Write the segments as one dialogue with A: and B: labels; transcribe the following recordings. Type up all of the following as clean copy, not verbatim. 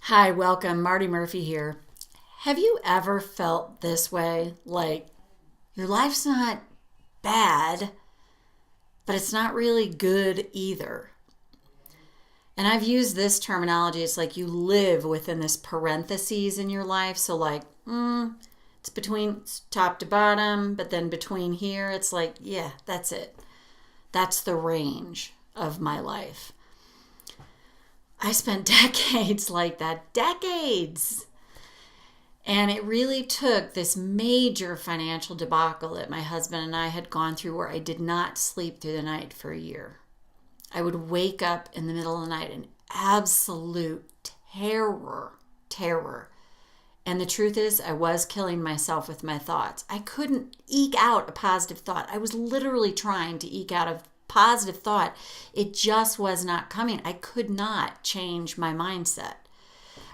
A: Hi, welcome. Marty Murphy here. Have you ever felt this way? Like your life's not bad, but it's not really good either. And I've used this terminology. It's like you live within this parentheses in your life. So, like, it's between top to bottom, but then between here, it's like, yeah, that's it. That's the range of my life. I spent decades like that, decades. And it really took this major financial debacle that my husband and I had gone through where I did not sleep through the night for a year. I would wake up in the middle of the night in absolute terror. And the truth is, I was killing myself with my thoughts. I couldn't eke out a positive thought. I was literally trying to eke out a positive thought. It just was not coming. I could not change my mindset.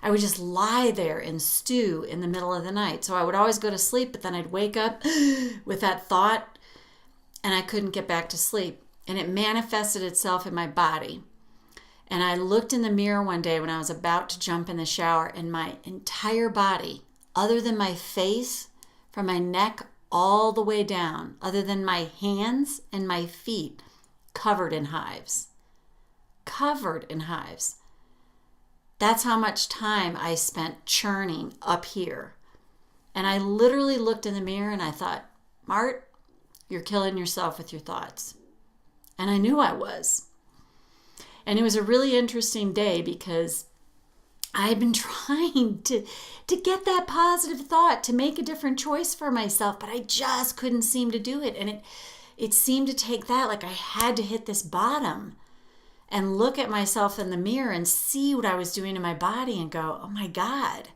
A: I would just lie there and stew in the middle of the night. So I would always go to sleep, but then I'd wake up with that thought and I couldn't get back to sleep. And it manifested itself in my body. And I looked in the mirror one day when I was about to jump in the shower, and my entire body, other than my face, from my neck all the way down, other than my hands and my feet, covered in hives. Covered in hives. That's how much time I spent churning up here. And I literally looked in the mirror and I thought, Mart, you're killing yourself with your thoughts. And I knew I was. And it was a really interesting day because I had been trying to get that positive thought, to make a different choice for myself, but I just couldn't seem to do it. And it seemed to take that, like I had to hit this bottom and look at myself in the mirror and see what I was doing in my body and go, oh my God.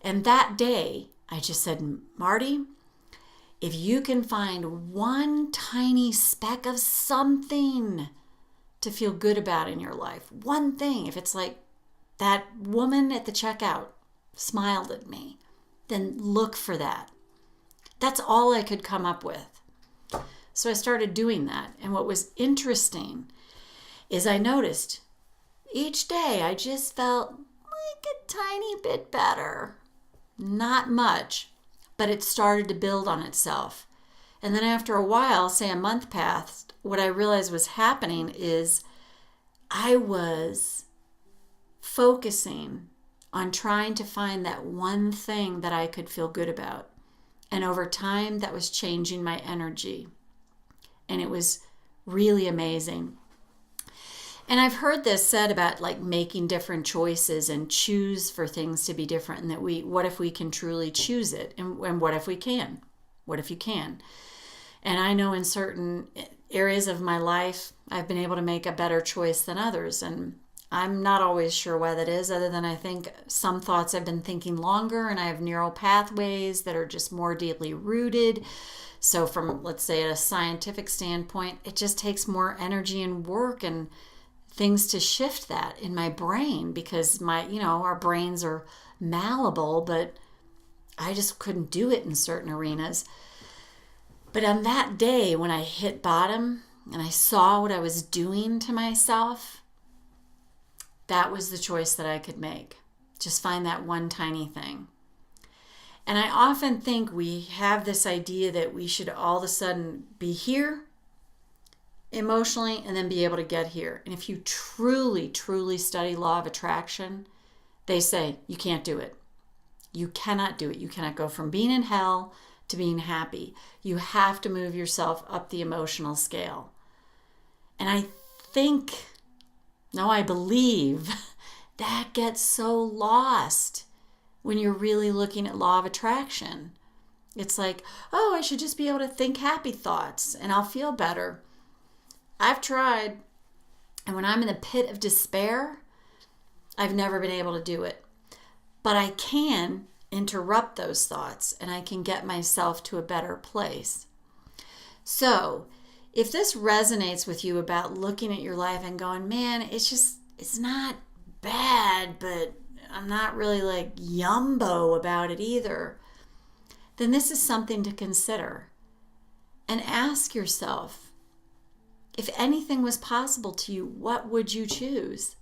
A: And that day, I just said, Marty, if you can find one tiny speck of something to feel good about in your life, one thing, if it's like that woman at the checkout smiled at me, then look for that. That's all I could come up with. So I started doing that. And what was interesting is I noticed each day I just felt like a tiny bit better. Not much, but it started to build on itself. And then after a while, say a month passed, what I realized was happening is I was focusing on trying to find that one thing that I could feel good about. And over time, that was changing my energy. And it was really amazing. And I've heard this said about like making different choices and choose for things to be different. And that what if we can truly choose it? And what if we can? What if you can? And I know in certain areas of my life, I've been able to make a better choice than others. And I'm not always sure why that is, other than I think some thoughts I've been thinking longer and I have neural pathways that are just more deeply rooted. So from, let's say, at a scientific standpoint, it just takes more energy and work and things to shift that in my brain because our brains are malleable, but I just couldn't do it in certain arenas. But on that day when I hit bottom and I saw what I was doing to myself, that was the choice that I could make. Just find that one tiny thing. And I often think we have this idea that we should all of a sudden be here emotionally and then be able to get here. And if you truly, truly study law of attraction, they say you can't do it. You cannot do it. You cannot go from being in hell to being happy. You have to move yourself up the emotional scale. And I believe that gets so lost when you're really looking at law of attraction. It's like, oh, I should just be able to think happy thoughts and I'll feel better. I've tried, and when I'm in the pit of despair, I've never been able to do it. But I can interrupt those thoughts and I can get myself to a better place. So if this resonates with you about looking at your life and going, man, it's not bad, but I'm not really like yumbo about it either, then this is something to consider. And ask yourself, if anything was possible to you, what would you choose?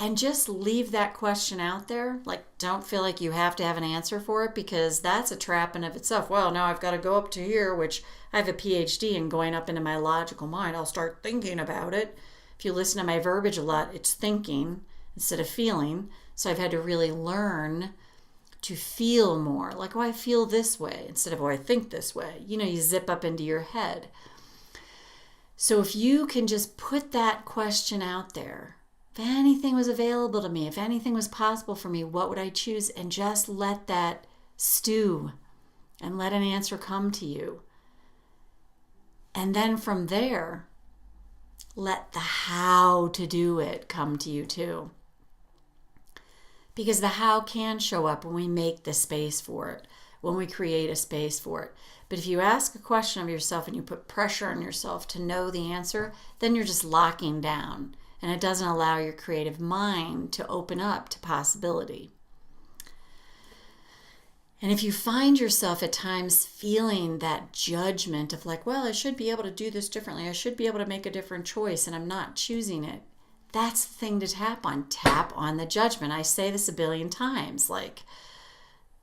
A: And just leave that question out there. Like, don't feel like you have to have an answer for it, because that's a trap in of itself. Well, now I've got to go up to here, which I have a PhD in going up into my logical mind. I'll start thinking about it. If you listen to my verbiage a lot, it's thinking instead of feeling. So I've had to really learn to feel more. Like, oh, I feel this way instead of, oh, I think this way. You zip up into your head. So if you can just put that question out there, if anything was available to me, if anything was possible for me, what would I choose? And just let that stew and let an answer come to you. And then from there, let the how to do it come to you too. Because the how can show up when we make the space for it, when we create a space for it. But if you ask a question of yourself and you put pressure on yourself to know the answer, then you're just locking down. And it doesn't allow your creative mind to open up to possibility. And if you find yourself at times feeling that judgment of like, well, I should be able to do this differently, I should be able to make a different choice, and I'm not choosing it, that's the thing to tap on. Tap on the judgment. I say this a billion times. Like,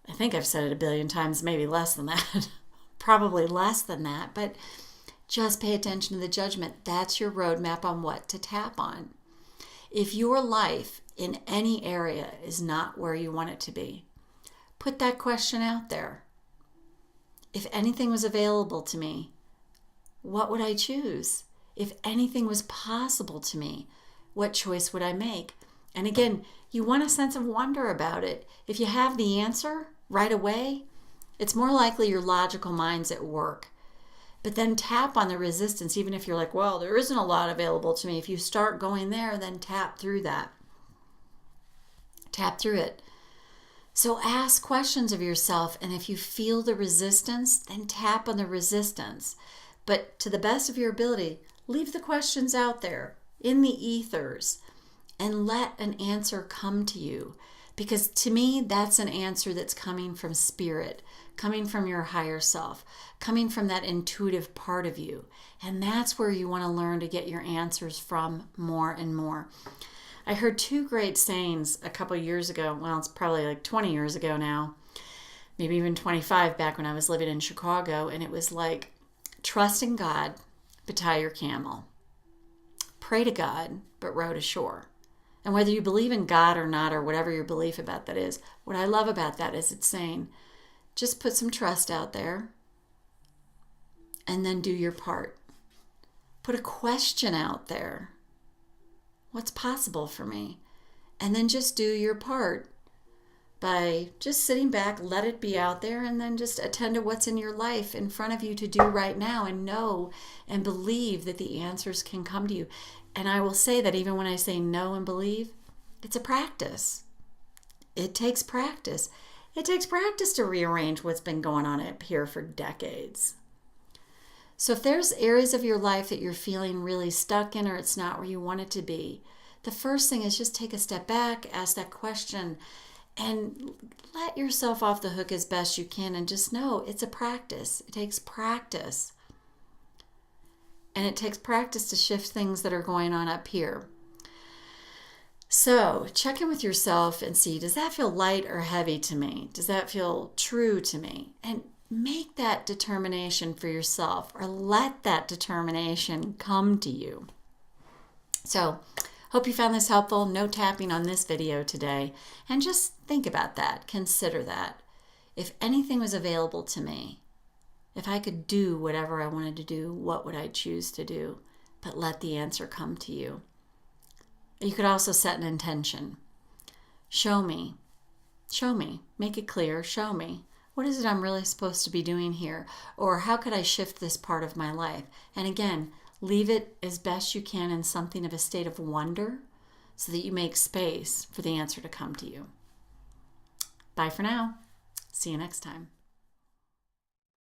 A: I think I've said it a billion times, maybe less than that. Probably less than that, but just pay attention to the judgment. That's your roadmap on what to tap on. If your life in any area is not where you want it to be, put that question out there. If anything was available to me, what would I choose? If anything was possible to me, what choice would I make? And again, you want a sense of wonder about it. If you have the answer right away, it's more likely your logical mind's at work. But then tap on the resistance, even if you're like, well, there isn't a lot available to me. If you start going there, then tap through that. Tap through it. So ask questions of yourself, and if you feel the resistance, then tap on the resistance. But to the best of your ability, leave the questions out there in the ethers and let an answer come to you. Because to me, that's an answer that's coming from spirit, coming from your higher self, coming from that intuitive part of you. And that's where you want to learn to get your answers from more and more. I heard two great sayings a couple years ago. Well, it's probably like 20 years ago now, maybe even 25, back when I was living in Chicago. And it was like, trust in God, but tie your camel. Pray to God, but row to shore. And whether you believe in God or not, or whatever your belief about that is, what I love about that is it's saying, just put some trust out there and then do your part. Put a question out there. What's possible for me? And then just do your part by just sitting back, let it be out there, and then just attend to what's in your life in front of you to do right now, and know and believe that the answers can come to you. And I will say that even when I say know and believe, it's a practice. It takes practice. It takes practice to rearrange what's been going on up here for decades. So if there's areas of your life that you're feeling really stuck in, or it's not where you want it to be, the first thing is just take a step back, ask that question, and let yourself off the hook as best you can, and just know it's a practice. It takes practice. And it takes practice to shift things that are going on up here. So check in with yourself and see, does that feel light or heavy to me? Does that feel true to me? And make that determination for yourself, or let that determination come to you. So hope you found this helpful. No tapping on this video today. And just think about that. Consider that. If anything was available to me, if I could do whatever I wanted to do, what would I choose to do? But let the answer come to you. You could also set an intention. Show me. Show me. Make it clear. Show me. What is it I'm really supposed to be doing here? Or how could I shift this part of my life? And again, leave it as best you can in something of a state of wonder, so that you make space for the answer to come to you. Bye for now. See you next time.